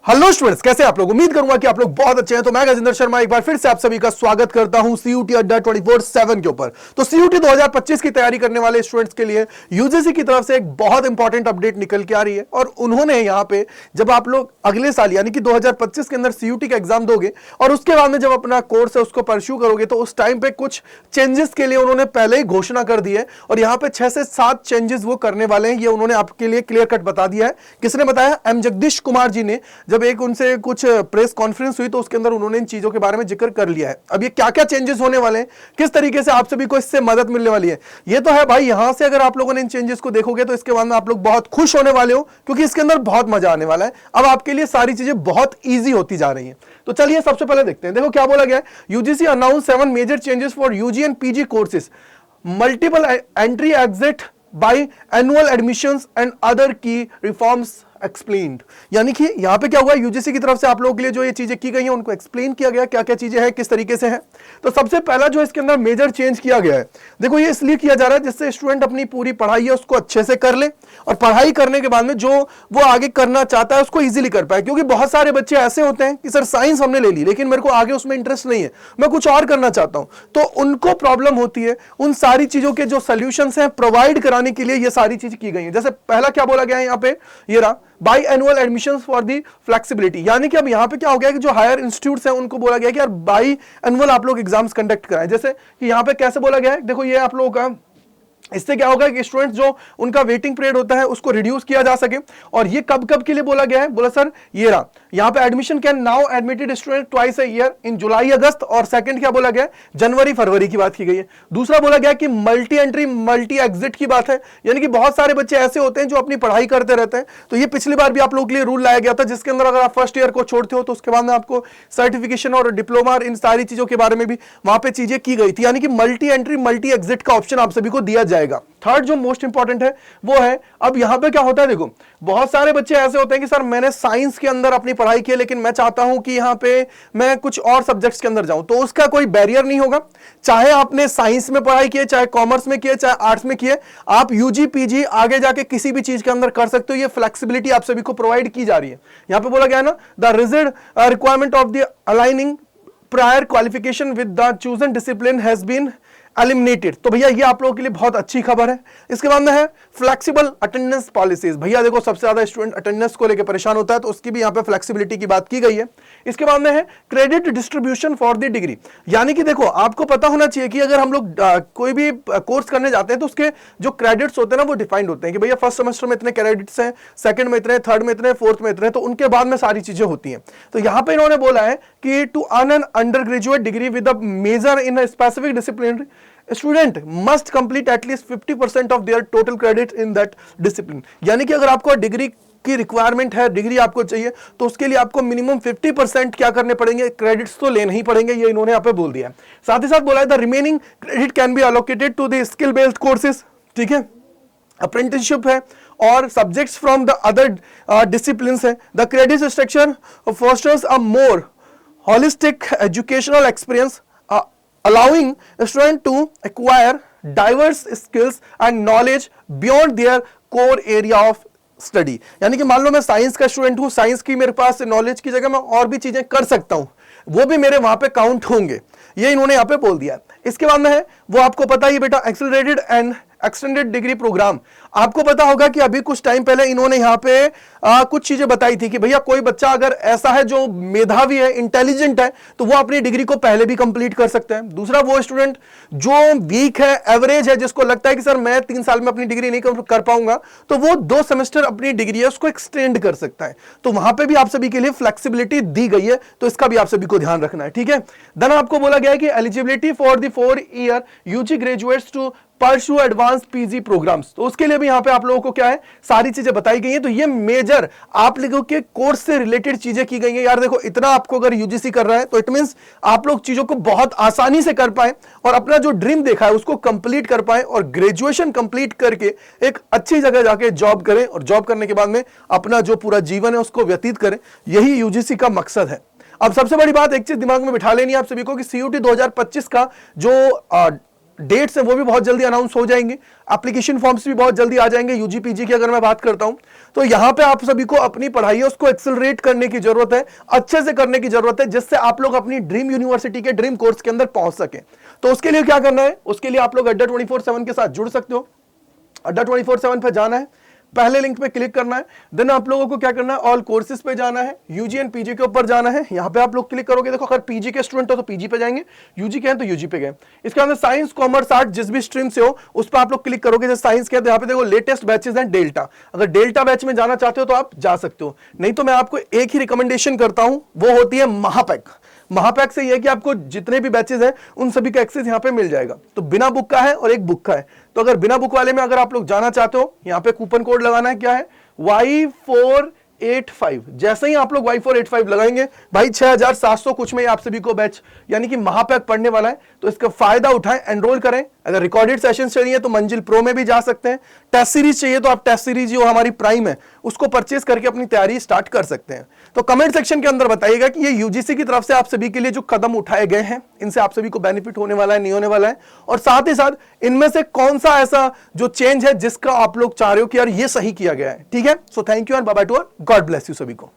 Hello students, कैसे आप लोग? उम्मीद करूंगा कि आप लोग बहुत अच्छे हैं। तो मैं गजेंद्र शर्मा एक बार फिर से आप सभी का स्वागत करता हूं सीयूटी अड्डा 24/7 के ऊपर। तो सीयूटी 2025 की तैयारी करने वाले स्टूडेंट्स के लिए यूजीसी की तरफ से एक बहुत इंपॉर्टेंट अपडेट निकल के आ रही है। और उन्होंने यहां पे जब आप लोग अगले साल यानी कि 2025 के अंदर सीयूटी का एग्जाम दोगे और उसके बाद में जब अपना कोर्स है उसको परस्यू करोगे, तो उस टाइम पे कुछ चेंजेस के लिए उन्होंने पहले ही घोषणा कर दी है। और यहां पे 6 से 7 चेंजेस वो करने वाले हैं। ये उन्होंने आपके लिए क्लियर कट बता दिया है। किसने बताया? एम जगदीश कुमार जी ने। जब एक उनसे कुछ प्रेस कॉन्फ्रेंस हुई तो उसके अंदर उन्होंने इन चीजों के बारे में जिक्र कर लिया है। अब ये क्या क्या चेंजेस होने वाले हैं, किस तरीके से आप सभी को इससे मदद मिलने वाली है, ये तो है भाई। यहां से अगर आप लोगों ने इन चेंजेस को देखोगे तो इसके बाद में आप लोग बहुत खुश होने वाले हो, क्योंकि इसके अंदर बहुत मजा आने वाला है। अब आपके लिए सारी चीजें बहुत ईजी होती जा रही है। तो चलिए सबसे पहले देखते हैं। देखो क्या बोला गया है। UGC announce 7 major changes for UG and PG courses, multiple entry exit by annual admissions and other key reforms explained. यानी कि यहां पे क्या हुआ, यूजीसी की तरफ से आप लोगों के लिए जो ये चीजें की गई हैं उनको एक्सप्लेन किया गया, क्या क्या चीजें हैं, किस तरीके से हैं। तो सबसे पहला जो इसके अंदर मेजर चेंज किया गया है, देखो ये इसलिए किया जा रहा है जिससे स्टूडेंट अपनी पूरी पढ़ाई है उसको अच्छे से कर ले, और पढ़ाई करने के बाद में जो वो आगे करना चाहता है उसको इजीली कर पाए। क्योंकि बहुत सारे बच्चे ऐसे होते हैं कि सर साइंस हमने ले ली लेकिन मेरे को आगे उसमें इंटरेस्ट नहीं है, मैं कुछ और करना चाहता हूं, तो उनको प्रॉब्लम होती है। उन सारी चीजों के जो सोल्यूशंस हैं प्रोवाइड कराने के लिए ये सारी चीज की गई है। जैसे पहला क्या बोला गया है यहाँ पे, ये रहा by annual admissions for the flexibility. यानी कि अब यहां पे क्या हो गया कि जो हायर इंस्टीट्यूट्स हैं उनको बोला गया कि यार बाई एनुअल आप लोग एग्जाम्स कंडक्ट कराएं। जैसे कि यहां पे कैसे बोला गया है, देखो ये आप लोगों का, इससे क्या होगा कि स्टूडेंट्स जो उनका वेटिंग पीरियड होता है उसको रिड्यूस किया जा सके। और ये कब कब के लिए बोला गया है, बोला सर ये रहा यहां पे admission can now admitted student twice a year in July August. और सेकंड क्या बोला गया है, जनवरी फरवरी की बात की गई है। दूसरा बोला गया कि मल्टी एंट्री मल्टी एग्जिट की बात है। यानी कि बहुत सारे बच्चे ऐसे होते हैं जो अपनी पढ़ाई करते रहते हैं। तो ये पिछली बार भी आप लोगों के लिए रूल लाया गया था, जिसके अंदर अगर आप फर्स्ट ईयर को छोड़ते हो तो उसके बाद में आपको सर्टिफिकेशन और डिप्लोमा इन सारी चीजों के बारे में भी वहां पे चीजें की गई थी। यानी कि मल्टी एंट्री मल्टी एग्जिट का ऑप्शन आप सभी को दिया जाएगा। थर्ड जो मोस्ट इंपॉर्टेंट है वो है, अब यहां पे क्या होता है, देखो बहुत सारे बच्चे ऐसे होते हैं कि सर मैंने साइंस के अंदर अपनी पढ़ाई की लेकिन मैं चाहता हूं कि यहां पे मैं कुछ और सब्जेक्ट्स के अंदर जाऊं। तो उसका कोई बैरियर नहीं होगा, चाहे आपने साइंस में पढ़ाई की है, चाहे कॉमर्स में की है, चाहे आर्ट्स में की है, आप यूजी पीजी आगे जाके किसी भी चीज के अंदर कर सकते हो। ये फ्लेक्सिबिलिटी आप सभी को प्रोवाइड की जा रही है। यहां पे बोला गया है ना, the rigid requirement of the aligning prior qualification with the chosen discipline has been eliminated. तो भैया ये आप लोगों के लिए बहुत अच्छी खबर है। इसके बाद में है फ्लेक्सिबल अटेंडेंस पॉलिसीज। भैया देखो सबसे ज्यादा स्टूडेंट अटेंडेंस को लेकर परेशान होता है, तो उसकी भी यहाँ पे फ्लेक्सिबिलिटी की बात की गई है। इसके बाद में है credit distribution for the degree. यानी कि देखो आपको पता होना चाहिए कि अगर हम लोग कोई भी कोर्स करने जाते हैं तो उसके जो क्रेडिट्स होते हैं ना वो डिफाइंड होते हैं कि भैया फर्स्ट सेमेस्टर में इतने क्रेडिट्स हैं, सेकंड में इतने, थर्ड में इतने, फोर्थ में इतने, तो उनके बाद में सारी चीजें होती हैं। तो यहां पे इन्होंने बोला है कि to earn an undergraduate degree with a major in a specific discipline, student must complete at least 50% of their total credit in that discipline. यानी कि अगर आपको डिग्री की रिक्वायरमेंट है, डिग्री आपको चाहिए, तो उसके लिए आपको मिनिमम 50% क्या करने पड़ेंगे, क्रेडिट्स तो लेने ही पड़ेंगे। ये इन्होंने यहाँ पे बोल दिया है। साथ ही साथ बोला है the remaining credit can be allocated to the skill based courses. ठीक है, अप्रेंटिसशिप है और subjects from the other disciplines है। The credit structure fosters a more holistic educational experience, allowing students to acquire diverse skills and knowledge beyond their core area of study. यानी कि मान लो मैं science का स्टूडेंट हूं, science की मेरे पास knowledge की जगह मैं और भी चीजें कर सकता हूं, वो भी मेरे वहां पे काउंट होंगे। ये इन्होंने यहां पे बोल दिया। इसके बाद में है वो आपको पता ही बेटा accelerated and extended degree program. आपको पता होगा कि अभी कुछ टाइम पहले इन्होंने यहां पे कुछ चीजें बताई थी कि भैया कोई बच्चा अगर ऐसा है जो मेधावी है, इंटेलिजेंट है, तो वो अपनी डिग्री को पहले भी कंप्लीट कर सकते हैं। दूसरा वो स्टूडेंट जो वीक है, एवरेज है, जिसको लगता है कि सर मैं 3 साल में अपनी डिग्री नहीं कर पाऊंगा, तो वो 2 सेमेस्टर अपनी डिग्री है उसको एक्सटेंड कर सकता है। तो वहां पे भी आप सभी के लिए फ्लेक्सिबिलिटी दी गई है, तो इसका भी आप सभी को ध्यान रखना है। ठीक है, देन आपको बोला गया है कि eligibility for the 4 year UG graduates to pursue advance PG programs. तो उसके लिए भी यहां पे आप लोगों को क्या है, सारी चीजें बताई गई हैं। तो ये मेजर आप लोगों के कोर्स से रिलेटेड चीजें की गई हैं। यार देखो इतना आपको अगर यूजीसी कर रहा है तो इट मींस आप लोग चीजों को बहुत आसानी से कर पाए और अपना जो ड्रीम देखा है उसको कंप्लीट कर पाए और ग्रेजुएशन कंप्लीट करके एक अच्छी जगह जाके जॉब करें और जॉब करने के बाद में अपना जो पूरा जीवन है उसको व्यतीत करें। यही यूजीसी का मकसद है। अब सबसे बड़ी बात एक चीज दिमाग में बिठा लेनी है आप सभी को कि सीयूटी 2025 का जो डेट्स है वो भी बहुत जल्दी अनाउंस हो जाएंगे, एप्लीकेशन फॉर्म्स भी बहुत जल्दी आ जाएंगे। यूजी पीजी की अगर मैं बात करता हूं तो यहां पे आप सभी को अपनी पढ़ाई है उसको एक्सेलरेट करने की जरूरत है, अच्छे से करने की जरूरत है, जिससे आप लोग अपनी ड्रीम यूनिवर्सिटी के ड्रीम कोर्स के अंदर पहुंच सके। तो उसके लिए क्या करना है, उसके लिए आप लोग अड्डा 24/7 के साथ जुड़ सकते हो। अड्डा 24/7 पे जाना है, पहले लिंक पे क्लिक करना है, देन आप लोगों को क्या करना है, ऑल कोर्सेज पे जाना है, यूजी एंड पीजी के ऊपर जाना है। यहां पे आप लोग क्लिक करोगे, देखो अगर पीजी के स्टूडेंट हो तो पीजी पे जाएंगे, यूजी के हैं तो यूजी पे गए। इसके अंदर साइंस कॉमर्स आर्ट जिस भी स्ट्रीम से हो उस पर आप लोग क्लिक करोगे। जैसे साइंस के यहाँ पे देखो लेटेस्ट बैचेस एंड डेल्टा, अगर डेल्टा बैच में जाना चाहते हो तो आप जा सकते हो, नहीं तो मैं आपको एक ही रिकमेंडेशन करता हूं, वो होती है महापैक। महापैक से यह है कि आपको जितने भी बैचेस हैं उन सभी का एक्सेस यहां पे मिल जाएगा। तो बिना बुक का है और एक बुक का है, तो अगर बिना बुक वाले में अगर आप लोग जाना चाहते हो, यहां पे कूपन कोड लगाना है, क्या है Y485। जैसे ही आप लोग Y485 लगाएंगे भाई 6700 कुछ में आप सभी को बैच यानी कि महापैक पढ़ने वाला है, तो इसका फायदा उठाएं, एनरोल करें। अगर रिकॉर्डेड सेशन चाहिए तो मंजिल प्रो में भी जा सकते हैं, टेस्ट सीरीज चाहिए तो आप टेस्ट सीरीज जो हमारी प्राइम है उसको परचेज करके अपनी तैयारी स्टार्ट कर सकते हैं। तो कमेंट सेक्शन के अंदर बताइएगा कि ये यूजीसी की तरफ से आप सभी के लिए जो कदम उठाए गए हैं इनसे आप सभी को बेनिफिट होने वाला है, नहीं होने वाला है, और साथ ही साथ इनमें से कौन सा ऐसा जो चेंज है जिसका आप लोग चाह रहे हो कि यार ये सही किया गया है। ठीक है, so thank you and bye bye to all, God bless you सभी को।